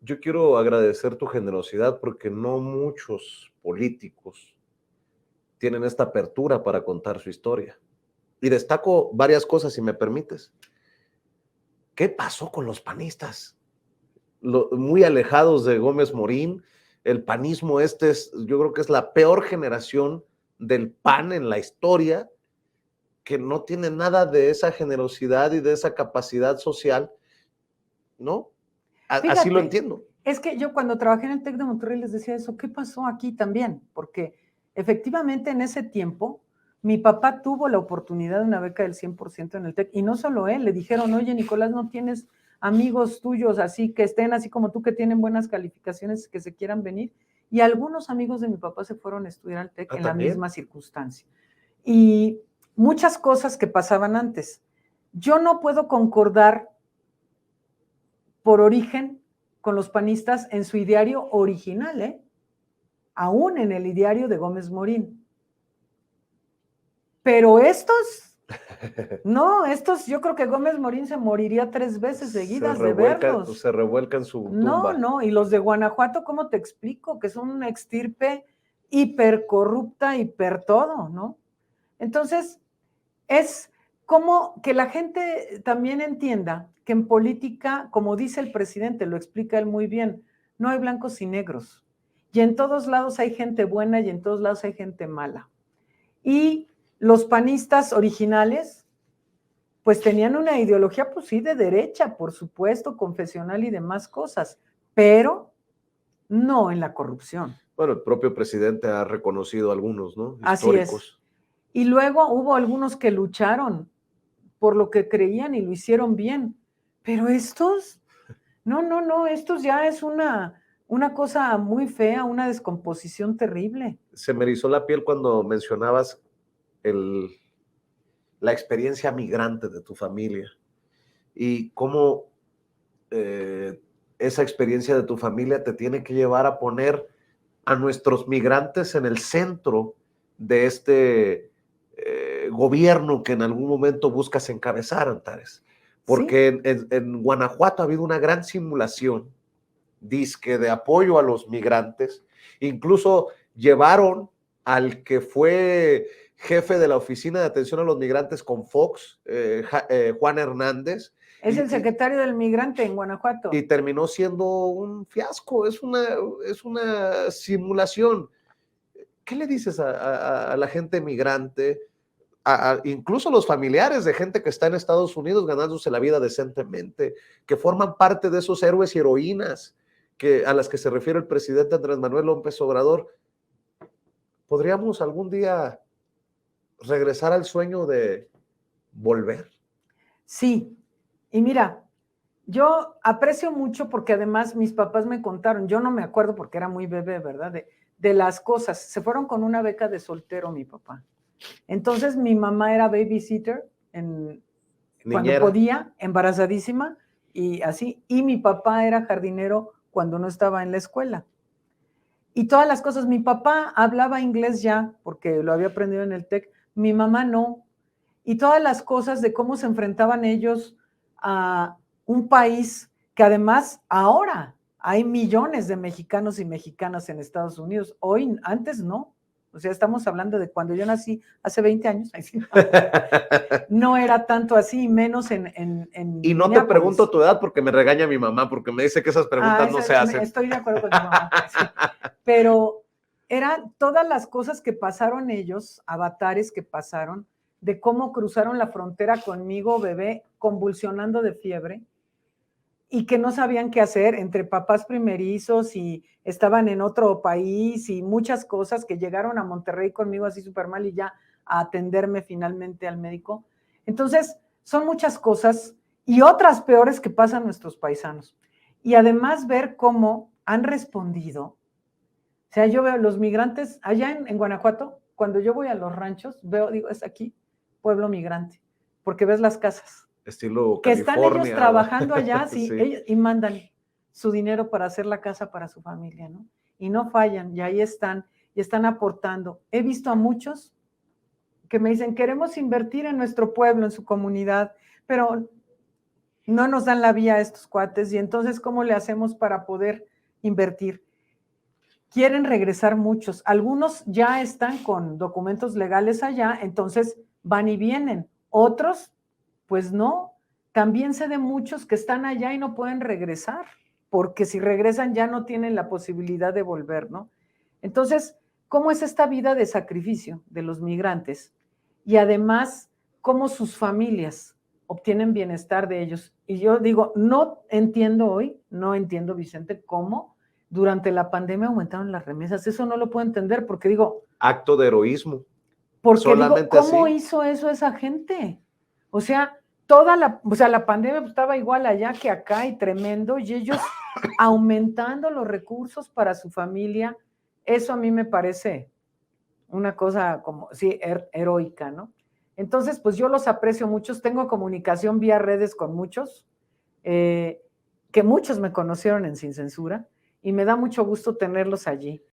Yo quiero agradecer tu generosidad porque no muchos políticos tienen esta apertura para contar su historia. Y destaco varias cosas, si me permites. ¿Qué pasó con los panistas? Muy alejados de Gómez Morín, el panismo yo creo que es la peor generación del PAN en la historia, que no tiene nada de esa generosidad y de esa capacidad social, ¿no? Así lo Fíjate, entiendo. es que yo cuando trabajé en el TEC de Monterrey les decía eso, ¿qué pasó aquí también? Porque efectivamente en ese tiempo mi papá tuvo la oportunidad de una beca del 100% en el TEC, y no solo él, le dijeron, oye, Nicolás, ¿no tienes amigos tuyos así que estén así como tú, que tienen buenas calificaciones, que se quieran venir? Y algunos amigos de mi papá se fueron a estudiar al TEC en la misma circunstancia. Y muchas cosas que pasaban antes. Yo no puedo concordar por origen con los panistas en su ideario original, aún en el ideario de Gómez Morín. Pero estos, yo creo que Gómez Morín se moriría 3 veces seguidas de verlos. Se revuelca en su tumba. No, y los de Guanajuato, ¿cómo te explico? Que son una extirpe hiper corrupta, hiper todo, ¿no? Entonces, es como que la gente también entienda que en política, como dice el presidente, lo explica él muy bien, no hay blancos y negros. Y en todos lados hay gente buena y en todos lados hay gente mala. Y los panistas originales, pues tenían una ideología, pues sí, de derecha, por supuesto, confesional y demás cosas, pero no en la corrupción. Bueno, el propio presidente ha reconocido algunos, ¿no? Así es. Y luego hubo algunos que lucharon por lo que creían y lo hicieron bien. Pero estos, no, estos ya es una cosa muy fea, una descomposición terrible. Se me erizó la piel cuando mencionabas la experiencia migrante de tu familia y cómo esa experiencia de tu familia te tiene que llevar a poner a nuestros migrantes en el centro de este gobierno que en algún momento buscas encabezar, Antares. Porque ¿sí? en Guanajuato ha habido una gran simulación, disque de apoyo a los migrantes. Incluso llevaron al que fue jefe de la Oficina de Atención a los Migrantes con Fox, Juan Hernández. Es el secretario del migrante en Guanajuato. Y terminó siendo un fiasco, es una simulación. ¿Qué le dices a la gente migrante? Incluso los familiares de gente que está en Estados Unidos ganándose la vida decentemente, que forman parte de esos héroes y heroínas a las que se refiere el presidente Andrés Manuel López Obrador. ¿Podríamos algún día regresar al sueño de volver? Sí, y mira, yo aprecio mucho porque además mis papás me contaron, yo no me acuerdo porque era muy bebé, ¿verdad? De las cosas. Se fueron con una beca de soltero mi papá. Entonces mi mamá era babysitter cuando podía, embarazadísima y así. Y mi papá era jardinero cuando no estaba en la escuela. Y todas las cosas, mi papá hablaba inglés ya porque lo había aprendido en el TEC, mi mamá no. Y todas las cosas de cómo se enfrentaban ellos a un país que además ahora hay millones de mexicanos y mexicanas en Estados Unidos. Hoy, antes no. O sea, estamos hablando de cuando yo nací hace 20 años. No era tanto así, menos en y no te pregunto tu edad porque me regaña mi mamá, porque me dice que esas preguntas no se hacen. Estoy de acuerdo con tu mamá. Sí. Pero eran todas las cosas que pasaron ellos, avatares que pasaron, de cómo cruzaron la frontera conmigo, bebé, convulsionando de fiebre, y que no sabían qué hacer entre papás primerizos y estaban en otro país y muchas cosas, que llegaron a Monterrey conmigo así súper mal y ya a atenderme finalmente al médico. Entonces, son muchas cosas y otras peores que pasan nuestros paisanos. Y además ver cómo han respondido. O sea, yo veo los migrantes allá en Guanajuato, cuando yo voy a los ranchos, digo, es aquí, pueblo migrante, porque ves las casas. Estilo que California. Están ellos trabajando allá sí. Ellos, y mandan su dinero para hacer la casa para su familia, ¿no? Y no fallan, y ahí están, y están aportando. He visto a muchos que me dicen, queremos invertir en nuestro pueblo, en su comunidad, pero no nos dan la vía a estos cuates, y entonces, ¿cómo le hacemos para poder invertir? Quieren regresar muchos, algunos ya están con documentos legales allá, entonces van y vienen, otros, pues no. También sé de muchos que están allá y no pueden regresar, porque si regresan ya no tienen la posibilidad de volver, ¿no? Entonces, ¿cómo es esta vida de sacrificio de los migrantes? Y además, ¿cómo sus familias obtienen bienestar de ellos? Y yo digo, no entiendo hoy, no entiendo, Vicente, cómo durante la pandemia aumentaron las remesas. Eso no lo puedo entender porque digo, Acto de heroísmo. Solamente ¿cómo así hizo eso esa gente? O sea, la pandemia estaba igual allá que acá y tremendo, y ellos aumentando los recursos para su familia, eso a mí me parece una cosa como, sí, heroica, ¿no? Entonces, pues yo los aprecio muchos, tengo comunicación vía redes con muchos, que muchos me conocieron en Sin Censura, y me da mucho gusto tenerlos allí.